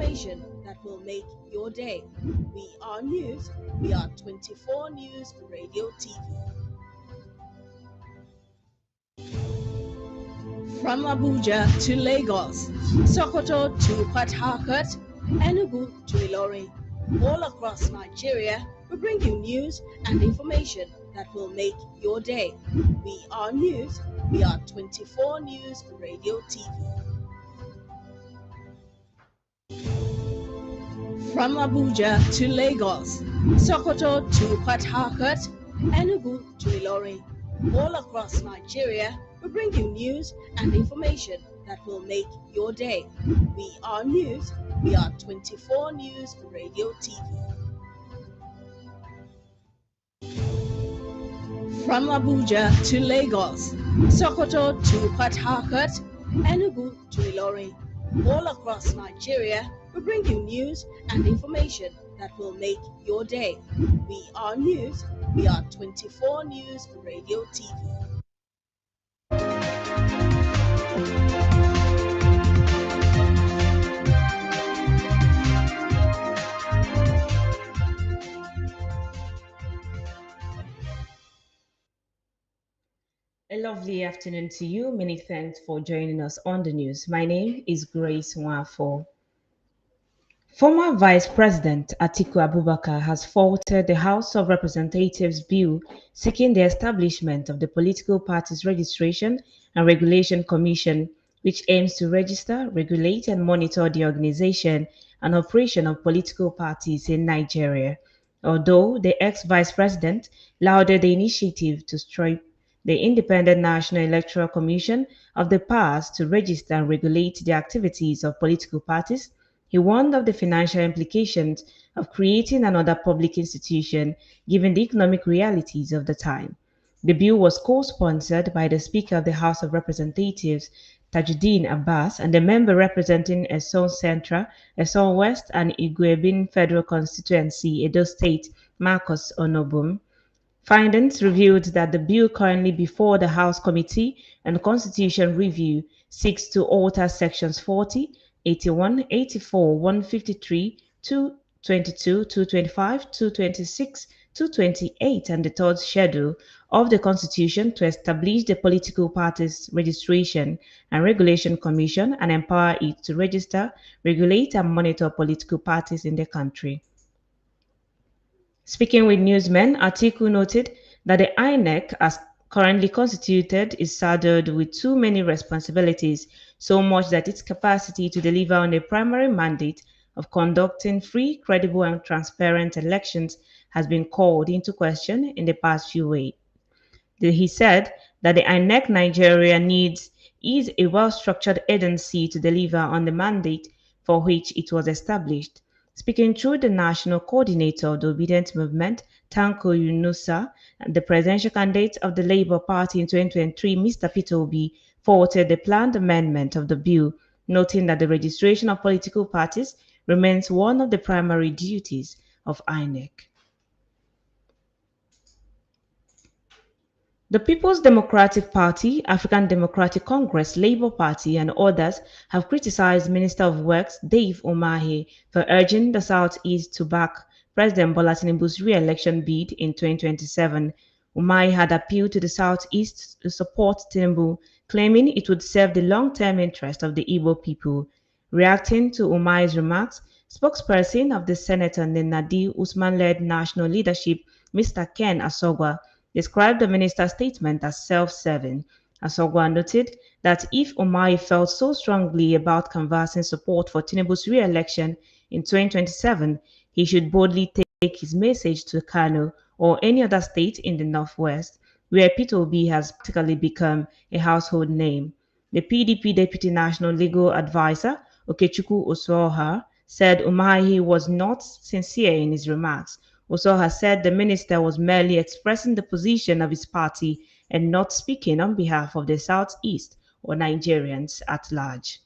information that will make your day. We are news. We are 24 News Radio TV. From Abuja to Lagos, Sokoto to Port Harcourt, Enugu to Ilorin, all across Nigeria, we bring you news and information that will make your day. We are news. We are 24 News Radio TV. From Abuja to Lagos, Sokoto to Port Harcourt, Enugu to Ilorin, all across Nigeria, we bring you news and information that will make your day. We are news. We are 24 News Radio TV. From Abuja to Lagos, Sokoto to Port Harcourt, Enugu to Ilorin, all across Nigeria, we bring you news and information that will make your day. We are news. We are 24 News Radio TV. A lovely afternoon to you. Many thanks for joining us on the news. My name is Grace Nwafo. Former Vice President Atiku Abubakar has faulted the House of Representatives bill seeking the establishment of the Political Parties Registration and Regulation Commission, which aims to register, regulate, and monitor the organization and operation of political parties in Nigeria. Although the ex-vice president lauded the initiative to strip the Independent National Electoral Commission of the powers to register and regulate the activities of political parties, he warned of the financial implications of creating another public institution given the economic realities of the time. The bill was co-sponsored by the Speaker of the House of Representatives, Tajuddin Abbas, and the member representing Eson Central, Eson West, and Iguebin Federal Constituency, Edo State, Marcus Onobum. Findings revealed that the bill currently before the House Committee on Constitution Review seeks to alter sections 40, 81, 84, 153, 222, 225, 226, 228, and the third schedule of the Constitution to establish the Political Parties Registration and Regulation Commission and empower it to register, regulate, and monitor political parties in the country. Speaking with newsmen, Atiku noted that the INEC, as currently constituted, is saddled with too many responsibilities, so much that its capacity to deliver on the primary mandate of conducting free, credible, and transparent elections has been called into question in the past few weeks. He said that the INEC Nigeria is a well-structured agency to deliver on the mandate for which it was established. Speaking through the national coordinator of the Obedient Movement, Tanko Yunusa, and the presidential candidate of the Labour Party in 2023, Mr. Peter Obi, faulted the planned amendment of the bill, noting that the registration of political parties remains one of the primary duties of INEC. The People's Democratic Party, African Democratic Congress, Labour Party, and others have criticized Minister of Works Dave Umahi for urging the Southeast to back President Bola Tinubu's re-election bid in 2027. Umahi had appealed to the Southeast to support Tinubu, claiming it would serve the long-term interest of the Igbo people. Reacting to Umahi's remarks, spokesperson of the Senator Nenadi Usman-led national leadership, Mr. Ken Asogwa, described the minister's statement as self-serving. Asogwa noted that if Umahi felt so strongly about canvassing support for Tinubu's re-election in 2027, he should boldly take his message to Kano or any other state in the Northwest, where Peter Obi has practically become a household name. The PDP Deputy National Legal Advisor, Okechukwu Osoha, said Umahi was not sincere in his remarks. Osoha said the minister was merely expressing the position of his party and not speaking on behalf of the Southeast or Nigerians at large.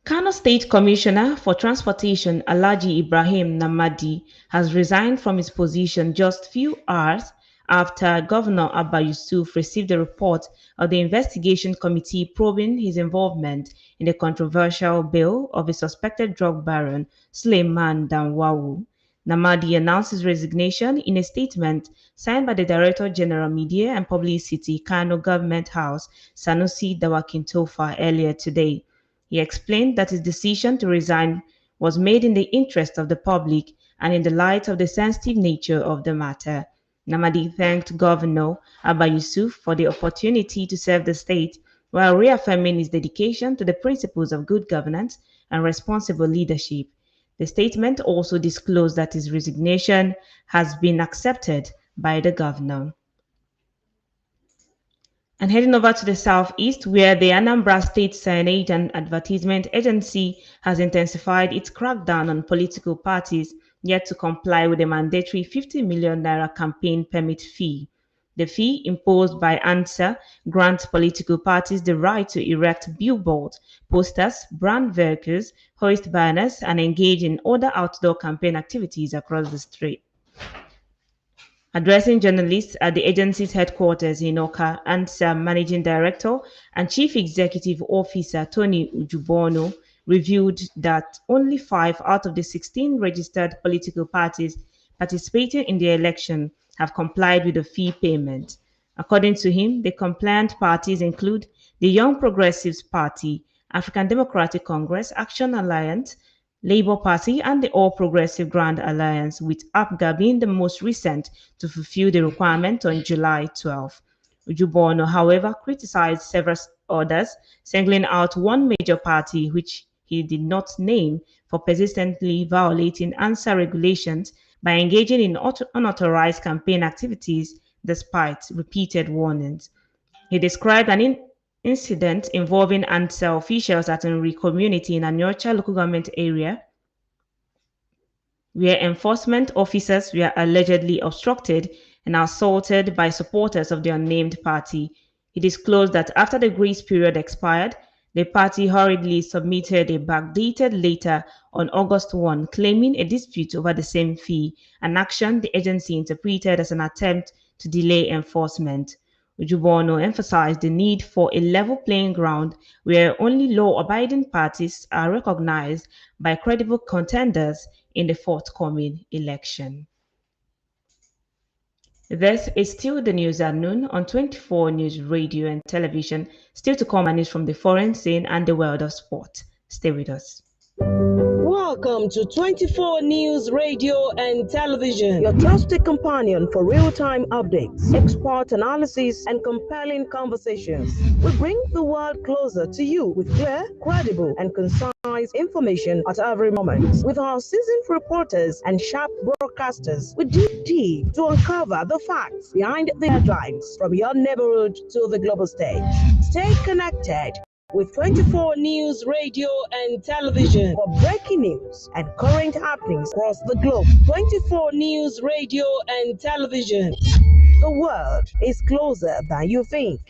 Kano State Commissioner for Transportation Alhaji Ibrahim Namadi has resigned from his position just few hours after Governor Abba Yusuf received a report of the investigation committee probing his involvement in the controversial bill of a suspected drug baron, Suleiman Danwawu. Namadi announced his resignation in a statement signed by the Director General Media and Publicity, Kano Government House, Sanusi Dawakintofa, earlier today. He explained that his decision to resign was made in the interest of the public and in the light of the sensitive nature of the matter. Namadi thanked Governor Abba Yusuf for the opportunity to serve the state while reaffirming his dedication to the principles of good governance and responsible leadership. The statement also disclosed that his resignation has been accepted by the governor. And heading over to the southeast, where the Anambra State Signage and Advertisement Agency has intensified its crackdown on political parties yet to comply with the mandatory 50 million naira campaign permit fee. The fee imposed by ANSA grants political parties the right to erect billboards, posters, brand vehicles, hoist banners, and engage in other outdoor campaign activities across the state. Addressing journalists at the agency's headquarters in Oka, ANSA Managing Director and Chief Executive Officer Tony Ujubono revealed that only 5 out of the 16 registered political parties participating in the election have complied with the fee payment. According to him, the compliant parties include the Young Progressives Party, African Democratic Congress, Action Alliance, Labour Party, and the All Progressive Grand Alliance, with APGA being the most recent to fulfill the requirement on July 12. Ujubono, however, criticized several others, singling out one major party, which he did not name, for persistently violating ANSA regulations by engaging in unauthorized campaign activities despite repeated warnings. He described an incident involving ANSA officials at Nri community in Anyocha local government area where enforcement officers were allegedly obstructed and assaulted by supporters of the unnamed party. He disclosed that after the grace period expired, the party hurriedly submitted a backdated letter on August 1 claiming a dispute over the same fee, an action the agency interpreted as an attempt to delay enforcement. Ujubono emphasized the need for a level playing ground where only law-abiding parties are recognized by credible contenders in the forthcoming election. This is still the news at noon on 24 News Radio and Television. Still to come and news from the foreign scene and the world of sport. Stay with us. Welcome to 24 News Radio and Television, your trusted companion for real-time updates, expert analysis, and compelling conversations. We bring the world closer to you with clear, credible, and concise information at every moment. With our seasoned reporters and sharp broadcasters, we dig deep to uncover the facts behind the headlines from your neighborhood to the global stage. Stay connected with 24 News Radio and Television for breaking news and current happenings across the globe. 24 News Radio and Television. The world is closer than you think.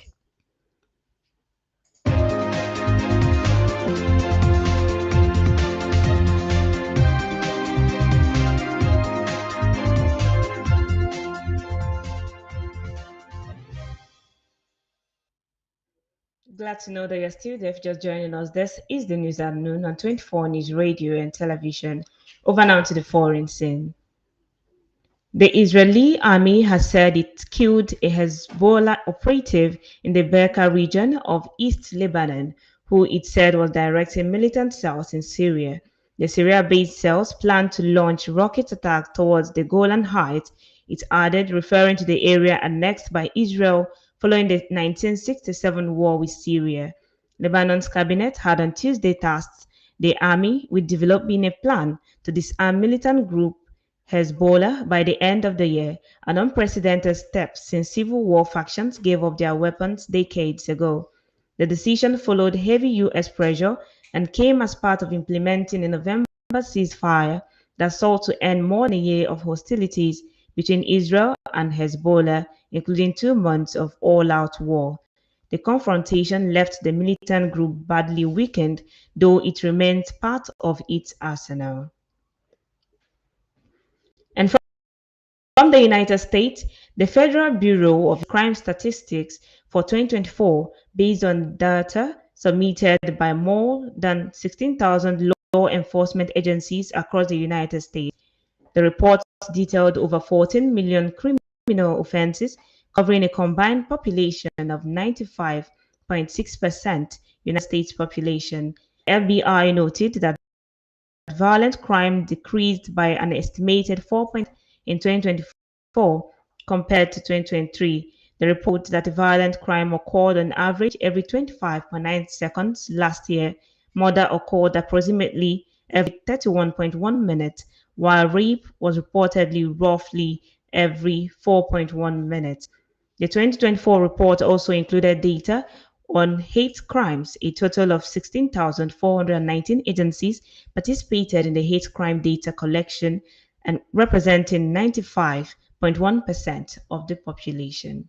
Glad to know that you're still there, just joining us. This is the news at noon on 24 News Radio and Television. Over now to the foreign scene. The Israeli army has said it killed a Hezbollah operative in the Bekaa region of East Lebanon, who it said was directing militant cells in Syria. The Syria-based cells plan to launch rocket attacks towards the Golan Heights, it added, referring to the area annexed by Israel following the 1967 war with Syria. Lebanon's cabinet had on Tuesday tasked the army with developing a plan to disarm militant group Hezbollah by the end of the year, an unprecedented step since civil war factions gave up their weapons decades ago. The decision followed heavy U.S. pressure and came as part of implementing a November ceasefire that sought to end more than a year of hostilities between Israel and Hezbollah, including 2 months of all-out war. The confrontation left the militant group badly weakened, though it remains part of its arsenal. And From the United States, the Federal Bureau of Crime Statistics for 2024, based on data submitted by more than 16,000 law enforcement agencies across the United States. The report detailed over 14 million criminal offenses, covering a combined population of 95.6% United States population. FBI noted that violent crime decreased by an estimated 4 in 2024 compared to 2023. The report that violent crime occurred on average every 25.9 seconds last year. Murder occurred approximately every 31.1 minutes, while rape was reportedly roughly every 4.1 minutes. The 2024 report also included data on hate crimes. A total of 16,419 agencies participated in the hate crime data collection and representing 95.1% of the population.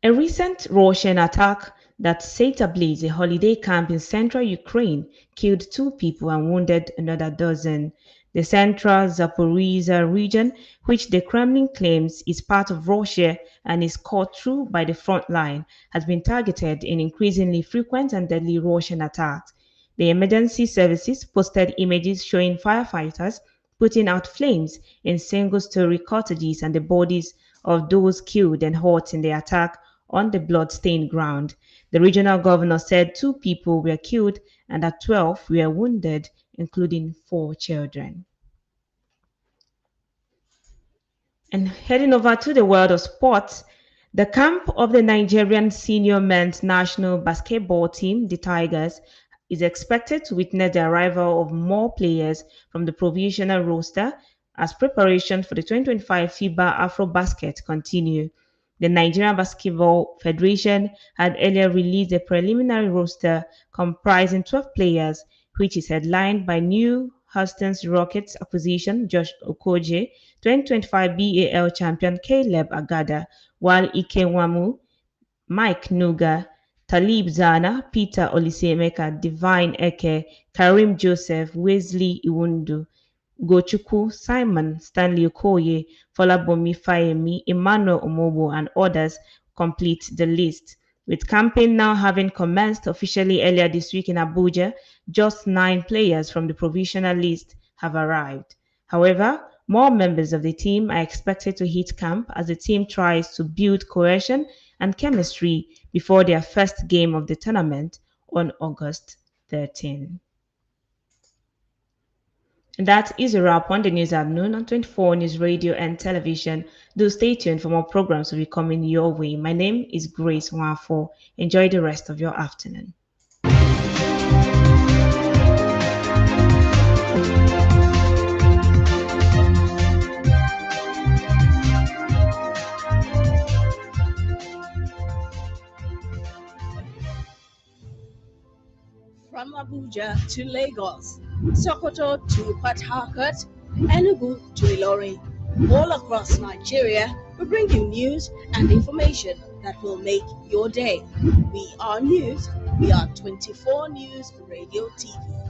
A recent Russian attack that set ablaze a holiday camp in central Ukraine killed 2 people and wounded another dozen. The central Zaporizhzhia region, which the Kremlin claims is part of Russia and is cut through by the front line, has been targeted in increasingly frequent and deadly Russian attacks. The emergency services posted images showing firefighters putting out flames in single-story cottages and the bodies of those killed and hurt in the attack on the blood-stained ground. The regional governor said 2 people were killed and that 12 were wounded, including 4 children. And heading over to the world of sports, the camp of the Nigerian senior men's national basketball team, the Tigers, is expected to witness the arrival of more players from the provisional roster as preparation for the 2025 FIBA AfroBasket continue. The Nigerian Basketball Federation had earlier released a preliminary roster comprising 12 players, which is headlined by new Houston Rockets acquisition Josh Okogie, 2025 BAL champion Caleb Agada, while Ike Nwamu, Mike Nuga, Talib Zana, Peter Olisemeka, Divine Eke, Karim Joseph, Wesley Iwundu, Gochukwu, Simon, Stanley Okoye, Folabomi Fayemi, Emmanuel Omobo, and others complete the list. With campaign now having commenced officially earlier this week in Abuja, just 9 players from the provisional list have arrived. However, more members of the team are expected to hit camp as the team tries to build cohesion and chemistry before their first game of the tournament on August 13. And that is a wrap on the news at noon on 24 News Radio and Television. Do stay tuned for more programs will be coming your way. My name is Grace Nwafo. Enjoy the rest of your afternoon. From Abuja to Lagos, Sokoto to Port Harcourt, Enugu to Ilorin, all across Nigeria, we bring you news and information that will make your day. We are news. We are 24 News Radio TV.